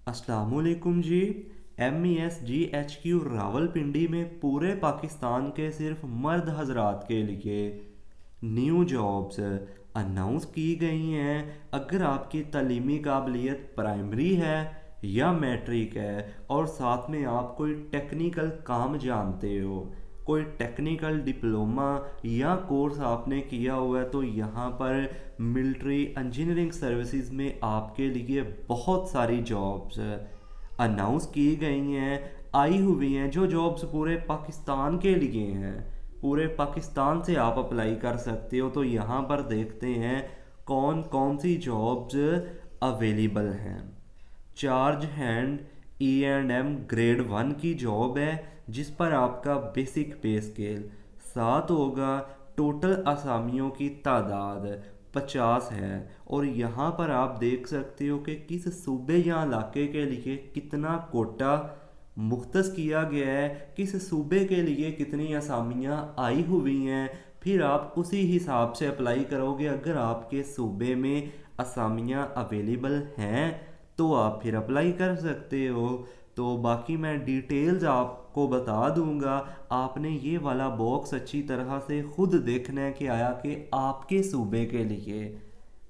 अस्सलामुअलैकुम जी। MESGHQ रावलपिंडी में पूरे पाकिस्तान के सिर्फ मर्द हजरात के लिए न्यू जॉब्स अनाउंस की गई हैं। अगर आपकी तालीमी काबिलियत प्राइमरी है या मैट्रिक है और साथ में आप कोई टेक्निकल काम जानते हो, कोई टेक्निकल डिप्लोमा या कोर्स आपने किया हुआ है, तो यहाँ पर मिलिट्री इंजीनियरिंग सर्विसेज में आपके लिए बहुत सारी जॉब्स अनाउंस की गई हैं, आई हुई हैं। जो जॉब्स पूरे पाकिस्तान के लिए हैं, पूरे पाकिस्तान से आप अप्लाई कर सकते हो। तो यहाँ पर देखते हैं कौन कौन सी जॉब्स अवेलेबल हैं। चार्ज हैंड E&M ग्रेड 1 की जॉब है, जिस पर आपका बेसिक पे स्केल 7 होगा। टोटल असामियों की तादाद 50 है। और यहाँ पर आप देख सकते हो कि किस सूबे या इलाके के लिए कितना कोटा मुख्तस किया गया है, किस सूबे के लिए कितनी असामियाँ आई हुई हैं। फिर आप उसी हिसाब से अप्लाई करोगे। अगर आपके सूबे में असामियाँ अवेलेबल हैं तो आप फिर अप्लाई कर सकते हो। तो बाकी मैं डिटेल्स आपको बता दूंगा। आपने ये वाला बॉक्स अच्छी तरह से खुद देखना है कि आया कि आपके सूबे के लिए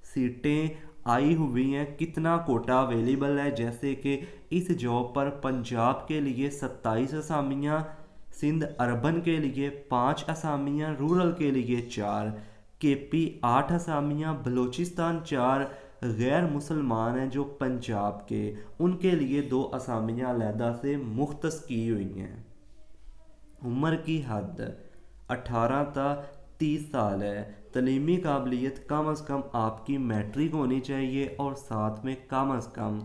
सीटें आई हुई हैं, कितना कोटा अवेलेबल है। जैसे कि इस जॉब पर पंजाब के लिए 27 असामियाँ, सिंध अर्बन के लिए 5 असामियाँ, रूरल के लिए 4, KP 8 असामियाँ, बलूचिस्तान 4, गैर मुसलमान हैं जो पंजाब के, उनके लिए 2 असामियाँ अलहदा से मुख्तस की हुई हैं। उम्र की हद 18 ता 30 साल है। तलीमी काबिलियत कम अज़ कम आपकी मैट्रिक होनी चाहिए और साथ में कम अज़ कम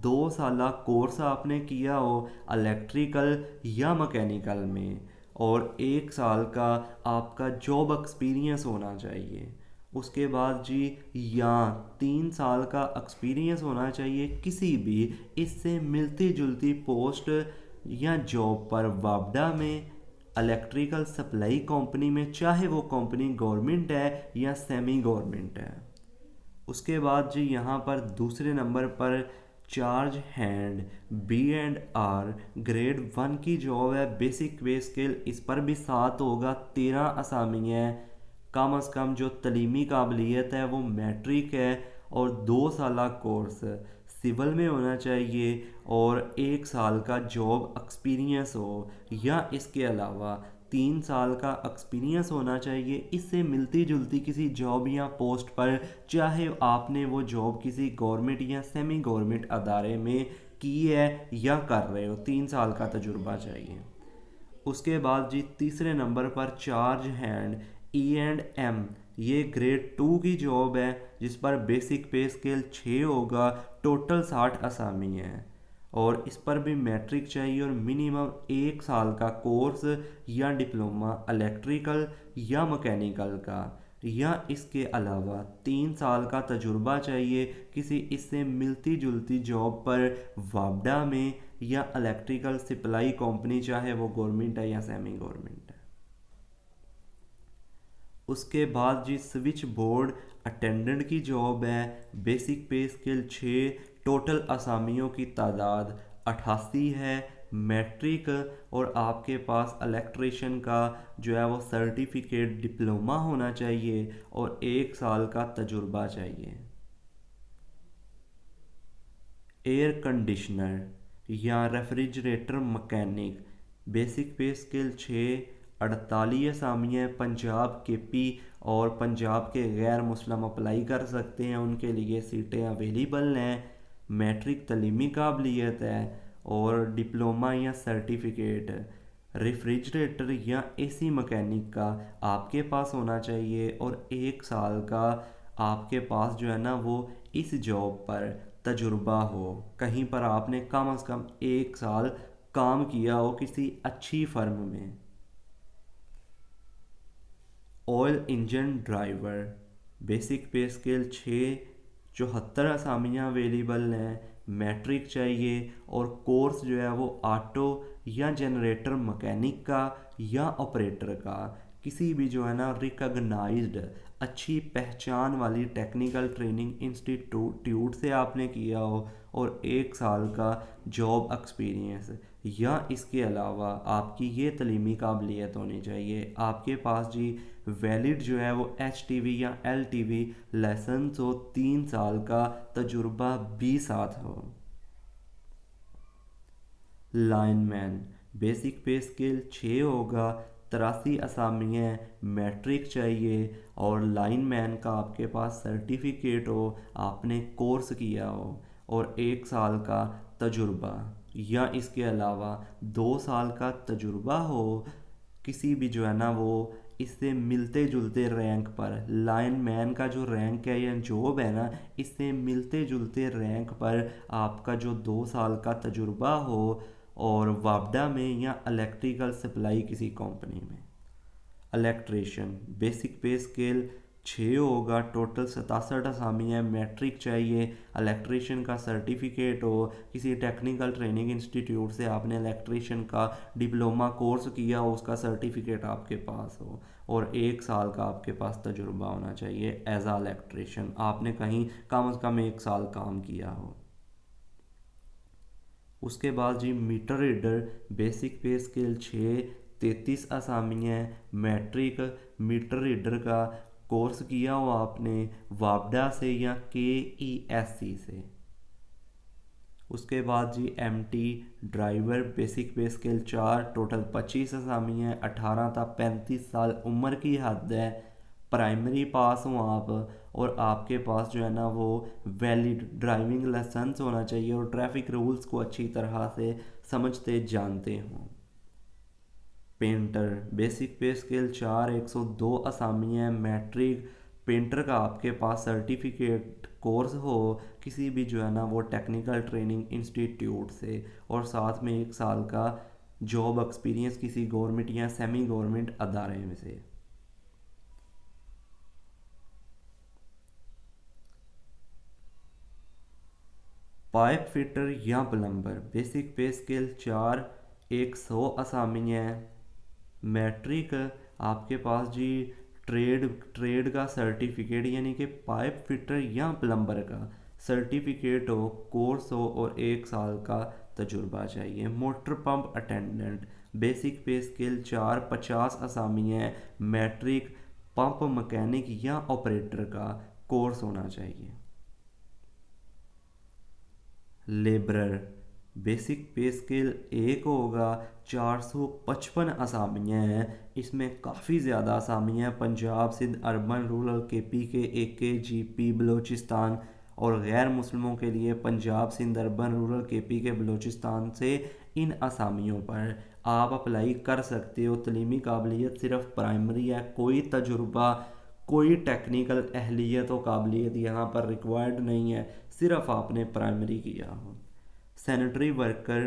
2 साल कोर्स आपने किया हो इलेक्ट्रिकल या मैकेनिकल में, और 1 साल का आपका जॉब एक्सपीरियंस होना चाहिए। उसके बाद जी, या 3 साल का एक्सपीरियंस होना चाहिए किसी भी इससे मिलती जुलती पोस्ट या जॉब पर वापडा में, इलेक्ट्रिकल सप्लाई कंपनी में, चाहे वो कंपनी गवर्नमेंट है या सेमी गवर्नमेंट है। उसके बाद जी यहाँ पर दूसरे नंबर पर चार्ज हैंड B&R ग्रेड 1 की जॉब है। बेसिक पे स्केल इस पर भी 7 होगा। 13 असामी है। कम अज़ कम जो तलीमी काबिलियत है वो मैट्रिक है और 2 साल कोर्स सिविल में होना चाहिए और 1 साल का जॉब एक्सपीरियंस हो, या इसके अलावा 3 साल का एक्सपीरियंस होना चाहिए इससे मिलती जुलती किसी जॉब या पोस्ट पर, चाहे आपने वो जॉब किसी गवर्नमेंट या सेमी गवर्नमेंट अदारे में की है या कर रहे हो। 3 साल का तजुर्बा चाहिए। उसके बाद जी तीसरे नंबर पर चार्ज हैंड E&M, ये ग्रेड 2 की जॉब है जिस पर बेसिक पे स्केल 6 होगा। टोटल 60 असामी हैं और इस पर भी मैट्रिक चाहिए और मिनिमम 1 साल का कोर्स या डिप्लोमा इलेक्ट्रिकल या मैकेनिकल का, या इसके अलावा 3 साल का तजुर्बा चाहिए किसी इससे मिलती जुलती जॉब पर वापडा में या इलेक्ट्रिकल सप्लाई कंपनी, चाहे वो गवर्नमेंट है या सेमी गवर्नमेंट है। उसके बाद जी स्विच बोर्ड अटेंडेंट की जॉब है। बेसिक पे स्केल 6, टोटल असामियों की तादाद 88 है। मैट्रिक और आपके पास इलेक्ट्रिशियन का जो है वो सर्टिफिकेट डिप्लोमा होना चाहिए और 1 साल का तजुर्बा चाहिए। एयर कंडीशनर या refrigerator mechanic, basic pay scale 6, 48 असामियाँ पंजाब KP और पंजाब के गैर मुस्लिम अप्लाई कर सकते हैं, उनके लिए सीटें अवेलेबल हैं। मैट्रिक तलीमी काबिलियत है और डिप्लोमा या सर्टिफिकेट रेफ्रिजरेटर या AC मैकेनिक का आपके पास होना चाहिए और 1 साल का आपके पास जो है ना वो इस जॉब पर तजुर्बा हो। कहीं पर आपने कम अज़ कम 1 साल काम किया हो किसी अच्छी फर्म में। Oil engine driver, basic pay scale 6, 74 असामियाँ अवेलेबल हैं। मैट्रिक चाहिए और कोर्स जो है वो ऑटो या जनरेटर मैकेनिक का या ऑपरेटर का, किसी भी जो है ना रिकग्नाइज्ड अच्छी पहचान वाली टेक्निकल ट्रेनिंग इंस्टीट्यूट से आपने किया हो, और 1 साल का जॉब एक्सपीरियंस, या इसके अलावा आपकी ये तलीमी काबिलियत होनी चाहिए आपके पास जी वैलिड जो है वो HTV या LTV लाइसेंस हो, 3 साल का तजुर्बा भी साथ हो। लाइनमैन बेसिक पे स्केल 6 होगा, 83 असामियाँ मैट्रिक चाहिए, और लाइनमैन का आपके पास सर्टिफिकेट हो, आपने कोर्स किया हो, और 1 साल का तजुर्बा, या इसके अलावा 2 साल का तजुर्बा हो किसी भी जो है ना वो इससे मिलते जुलते रैंक पर। लाइनमैन का जो रैंक है या जॉब है ना, इससे मिलते जुलते रैंक पर आपका जो 2 साल का तजुर्बा हो, और वापडा में या इलेक्ट्रिकल सप्लाई किसी कंपनी में। इलेक्ट्रिशियन बेसिक पे स्केल 6 होगा, टोटल 67 असामियाँ मैट्रिक चाहिए, इलेक्ट्रिशियन का सर्टिफिकेट हो, किसी टेक्निकल ट्रेनिंग इंस्टीट्यूट से आपने इलेक्ट्रिशियन का डिप्लोमा कोर्स किया हो, उसका सर्टिफिकेट आपके पास हो, और 1 साल का आपके पास तजुर्बा होना चाहिए एज आ इलेक्ट्रिशियन, आपने कहीं कम से कम 1 साल काम किया हो। उसके बाद जी meter reader basic pay scale 6, 33 असामियाँ मैट्रिक, मीटर रीडर का कोर्स किया हो आपने वापडा से या KESC से। उसके बाद जी MT driver basic pay scale 4, total 25 असामियाँ, 18 था 35 साल उम्र की हद है, प्राइमरी पास हो आप, और आपके पास जो है ना वो वैलिड ड्राइविंग लाइसेंस होना चाहिए, और ट्रैफिक रूल्स को अच्छी तरह से समझते जानते हों। पेंटर बेसिक पे स्केल 4, 102 असामियाँ मैट्रिक, पेंटर का आपके पास सर्टिफिकेट कोर्स हो किसी भी जो है ना वो टेक्निकल ट्रेनिंग इंस्टीट्यूट से, और साथ में 1 साल का जॉब एक्सपीरियंस किसी गवर्नमेंट या सेमी गवर्नमेंट अदारे में से। पाइप फिटर या प्लम्बर बेसिक पे स्केल 4, 100 असामियाँ मैट्रिक, आपके पास जी ट्रेड ट्रेड का सर्टिफिकेट यानी कि पाइप फिटर या प्लम्बर का सर्टिफिकेट हो, कोर्स हो, और 1 साल का तजुर्बा चाहिए। Motor pump attendant basic pay scale 4, 50 असामियाँ मैट्रिक, पंप मैकेनिक या ऑपरेटर का कोर्स होना चाहिए। लेबरर बेसिक पे स्केल 1 होगा, 455 असामियाँ हैं, इसमें काफ़ी ज़्यादा असामियाँ हैं Punjab Sindh urban rural KP के AK GP बलूचिस्तान, और गैर मुस्लिमों के लिए Punjab Sindh urban rural KP के बलूचिस्तान से। इन असामियों पर आप अप्लाई कर सकते हो, तलीमी काबिलियत सिर्फ प्राइमरी है, कोई तजुर्बा कोई टेक्निकल अहलियत और काबिलियत यहाँ पर रिक्वायर्ड नहीं है, सिर्फ आपने प्राइमरी किया हो। Sanitary worker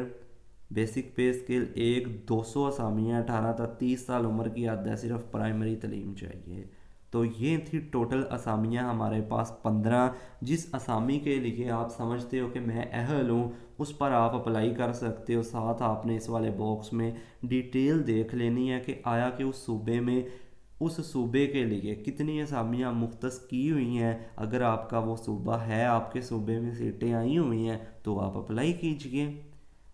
basic pay scale 1, 200 असामियाँ, 18 था 30 साल उम्र की हद है, सिर्फ प्राइमरी तलीम चाहिए। तो ये थी टोटल असामियाँ हमारे पास 15। जिस असामी के लिए आप समझते हो कि मैं अहल हूँ, उस पर आप अप्लाई कर सकते हो। साथ आपने इस वाले बॉक्स में डिटेल देख लेनी है कि आया कि उस सूबे के लिए कितनी असामियाँ मुख्तस की हुई हैं। अगर आपका वो सूबा है, आपके सूबे में सीटें आई हुई हैं, तो आप अप्लाई कीजिए।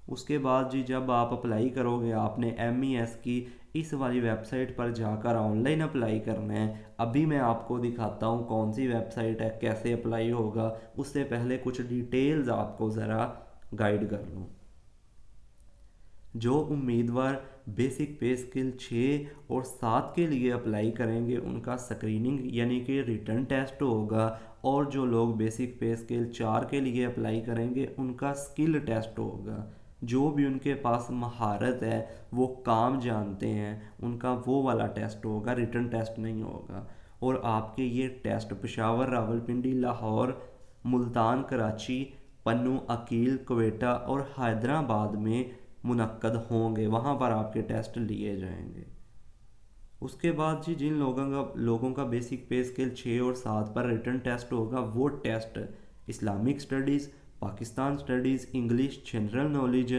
उसके बाद जी जब आप अप्लाई करोगे, आपने MES की इस वाली वेबसाइट पर जाकर ऑनलाइन अप्लाई करना है। अभी मैं आपको दिखाता हूँ कौन सी वेबसाइट है, कैसे अप्लाई होगा। उससे पहले कुछ डिटेल्स आपको ज़रा गाइड कर लूँ। जो उम्मीदवार बेसिक पे स्किल 6 और 7 के लिए अप्लाई करेंगे, उनका स्क्रीनिंग यानी कि रिटन टेस्ट होगा, और जो लोग बेसिक पे स्किल 4 के लिए अप्लाई करेंगे, उनका स्किल टेस्ट होगा। जो भी उनके पास महारत है, वो काम जानते हैं, उनका वो वाला टेस्ट होगा, रिटन टेस्ट नहीं होगा। और आपके ये टेस्ट पेशावर, रावलपिंडी, लाहौर, मुल्तान, कराची, पन्नू, अकील, क्वेटा और हैदराबाद में मुनक्कद होंगे, वहाँ पर आपके टेस्ट लिए जाएंगे। उसके बाद जी जिन लोगों का बेसिक पे स्केल 6 और 7 पर रिटन टेस्ट होगा, वो test Islamic studies, Pakistan studies, English, general knowledge,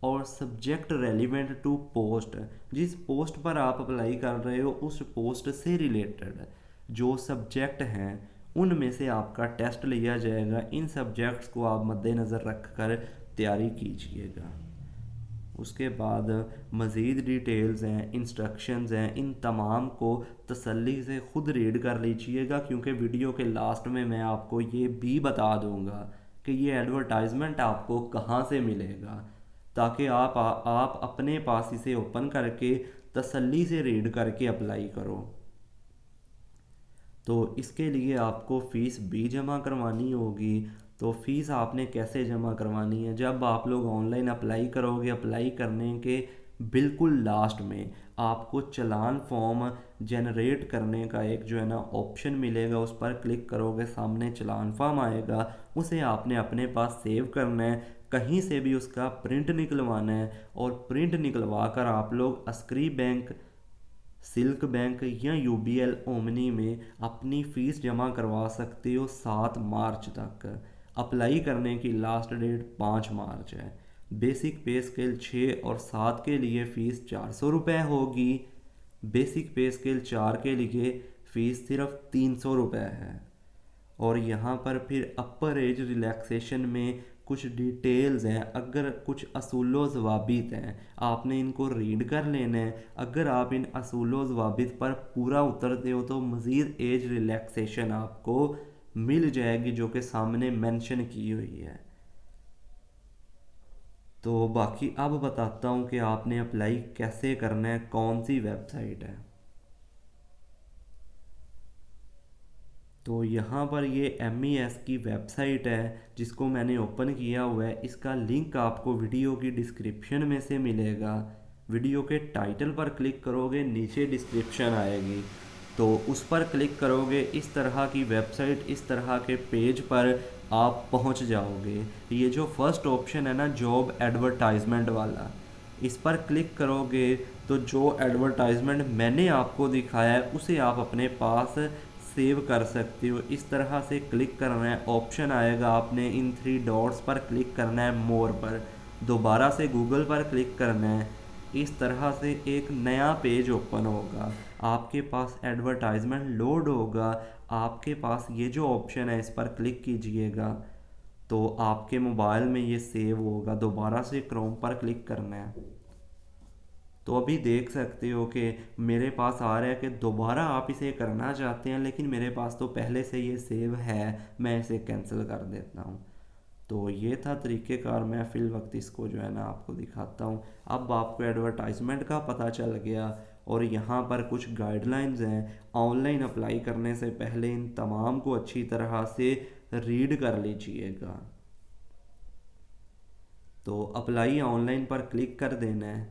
और सब्जेक्ट रेलिवेंट टू पोस्ट, जिस पोस्ट पर आप अप्लाई कर रहे हो उस पोस्ट से रिलेटेड जो सब्जेक्ट हैं उनमें से आपका टेस्ट लिया जाएगा। इन सब्जेक्ट्स को आप मद्देनज़र रख कर तैयारी कीजिएगा। उसके बाद मज़ीद डिटेल्स हैं, इंस्ट्रक्शंस हैं, इन तमाम को तसल्ली से ख़ुद रीड कर लीजिएगा, क्योंकि वीडियो के लास्ट में मैं आपको ये भी बता दूंगा कि ये एडवर्टाइजमेंट आपको कहाँ से मिलेगा, ताकि आप अपने पास इसे ओपन करके तसल्ली से रीड करके अप्लाई करो। तो इसके लिए आपको फ़ीस भी जमा करवानी होगी। तो फ़ीस आपने कैसे जमा करवानी है, जब आप लोग ऑनलाइन अप्लाई करोगे, अप्लाई करने के बिल्कुल लास्ट में आपको चलान फॉर्म जनरेट करने का एक जो है ना ऑप्शन मिलेगा, उस पर क्लिक करोगे, सामने चलान फॉर्म आएगा, उसे आपने अपने पास सेव करना है, कहीं से भी उसका प्रिंट निकलवाना है, और प्रिंट निकलवा कर आप लोग अस्करी बैंक, सिल्क बैंक या यूबीएल ओमनी में अपनी फ़ीस जमा करवा सकते हो 7 मार्च तक। अप्लाई करने की लास्ट डेट 5 मार्च है। बेसिक पे स्केल 6 और 7 के लिए फ़ीस 400 रुपये होगी। बेसिक पे स्केल 4 के लिए फ़ीस सिर्फ 300 रुपये है। और यहाँ पर फिर अपर एज रिलैक्सेशन में कुछ डिटेल्स हैं, अगर कुछ असूलो ज़वाबित हैं आपने इनको रीड कर लेना है। अगर आप इन असूलो ज़वाबित पर पूरा उतरते हो तो मज़ीद एज रिलैक्सेशन आपको मिल जाएगी, जो कि सामने मेंशन की हुई है। तो बाकी अब बताता हूँ कि आपने अप्लाई कैसे करना है, कौन सी वेबसाइट है। तो यहाँ पर ये MES की वेबसाइट है जिसको मैंने ओपन किया हुआ है। इसका लिंक आपको वीडियो की डिस्क्रिप्शन में से मिलेगा। वीडियो के टाइटल पर क्लिक करोगे, नीचे डिस्क्रिप्शन आएगी, तो उस पर क्लिक करोगे, इस तरह की वेबसाइट, इस तरह के पेज पर आप पहुँच जाओगे। ये जो फर्स्ट ऑप्शन है ना, जॉब एडवर्टाइजमेंट वाला, इस पर क्लिक करोगे तो जो एडवर्टाइजमेंट मैंने आपको दिखाया है उसे आप अपने पास सेव कर सकते हो। इस तरह से क्लिक करना है, ऑप्शन आएगा, आपने इन 3 डॉट्स पर क्लिक करना है, मोर पर, दोबारा से गूगल पर क्लिक करना है। इस तरह से एक नया पेज ओपन होगा, आपके पास एडवर्टाइजमेंट लोड होगा, आपके पास ये जो ऑप्शन है इस पर क्लिक कीजिएगा तो आपके मोबाइल में ये सेव होगा। दोबारा से क्रोम पर क्लिक करना है। तो अभी देख सकते हो कि मेरे पास आ रहा है कि दोबारा आप इसे करना चाहते हैं, लेकिन मेरे पास तो पहले से ये सेव है, मैं इसे कैंसिल कर देता हूँ। तो ये था तरीक़ेकार, मैं फ़िल वक्त इसको जो है ना आपको दिखाता हूँ। अब आपको एडवर्टाइजमेंट का पता चल गया, और यहाँ पर कुछ गाइडलाइंस हैं। ऑनलाइन अप्लाई करने से पहले इन तमाम को अच्छी तरह से रीड कर लीजिएगा। तो अप्लाई ऑनलाइन पर क्लिक कर देना है।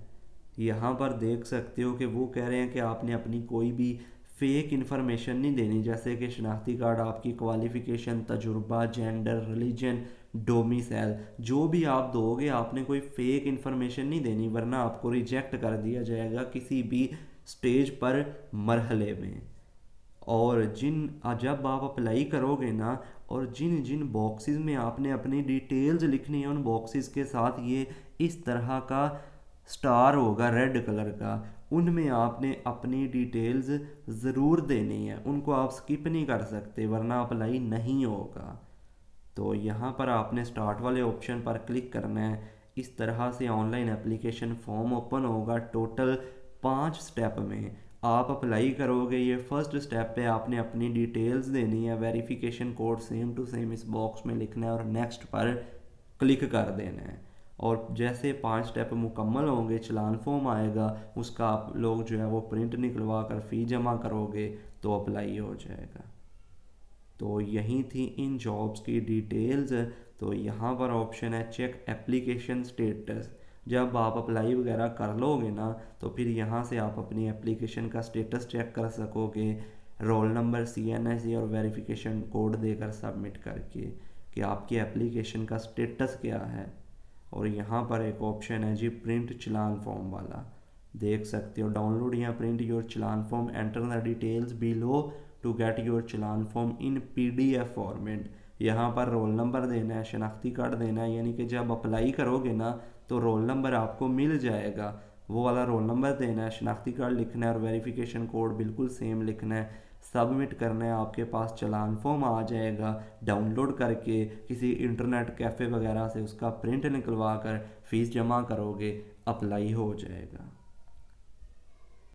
यहाँ पर देख सकते हो कि वो कह रहे हैं कि आपने अपनी कोई भी फेक इन्फॉर्मेशन नहीं देनी, जैसे कि शनाख्ती कार्ड, आपकी क्वालिफ़िकेशन, तजुर्बा, जेंडर, रिलीजन, डोमिसाइल, जो भी आप दोगे आपने कोई फेक इन्फॉर्मेशन नहीं देनी, वरना आपको रिजेक्ट कर दिया जाएगा किसी भी स्टेज पर, मरहले में। और जब आप अप्लाई करोगे ना, और जिन जिन बॉक्सेस में आपने अपनी डिटेल्स लिखनी है, उन बॉक्सेस के साथ ये इस तरह का स्टार होगा रेड कलर का, उनमें आपने अपनी डिटेल्स ज़रूर देनी है, उनको आप स्किप नहीं कर सकते वरना अप्लाई नहीं होगा। तो यहाँ पर आपने स्टार्ट वाले ऑप्शन पर क्लिक करना है। इस तरह से ऑनलाइन एप्लीकेशन फॉर्म ओपन होगा। टोटल 5 स्टेप में आप अप्लाई करोगे। ये फर्स्ट स्टेप पे आपने अपनी डिटेल्स देनी है, verification code same to same इस बॉक्स में लिखना है और नेक्स्ट पर क्लिक कर देना है। और जैसे 5 स्टेप मुकम्मल होंगे, चलान फॉर्म आएगा, उसका आप लोग जो है वो प्रिंट निकलवा कर फ़ी जमा करोगे तो अप्लाई हो जाएगा। तो यही थी इन जॉब्स की डिटेल्स। तो यहाँ पर ऑप्शन है चेक एप्लीकेशन स्टेटस। जब आप अप्लाई वगैरह कर लोगे ना, तो फिर यहाँ से आप अपनी एप्लीकेशन का स्टेटस चेक कर सकोगे, रोल नंबर, CNSE और वेरिफिकेशन कोड देकर सबमिट करके कि आपकी एप्लीकेशन का स्टेटस क्या है। और यहाँ पर एक ऑप्शन है जी प्रिंट चलान फॉर्म वाला, देख सकते हो, डाउनलोड या print your challan form, enter the details below to get your challan form in PDF format. यहाँ पर रोल नंबर देना है, शनाख्ती कार्ड देना है, यानी कि जब अप्लाई करोगे ना तो रोल नंबर आपको मिल जाएगा, वो वाला रोल नंबर देना है, शनाख्ती कार्ड लिखना है और वेरिफिकेशन कोड बिल्कुल सेम लिखना है, सबमिट करना है। आपके पास चालान फॉर्म आ जाएगा, डाउनलोड करके किसी इंटरनेट कैफ़े वगैरह से उसका प्रिंट निकलवा कर फ़ीस जमा करोगे, अप्लाई हो जाएगा।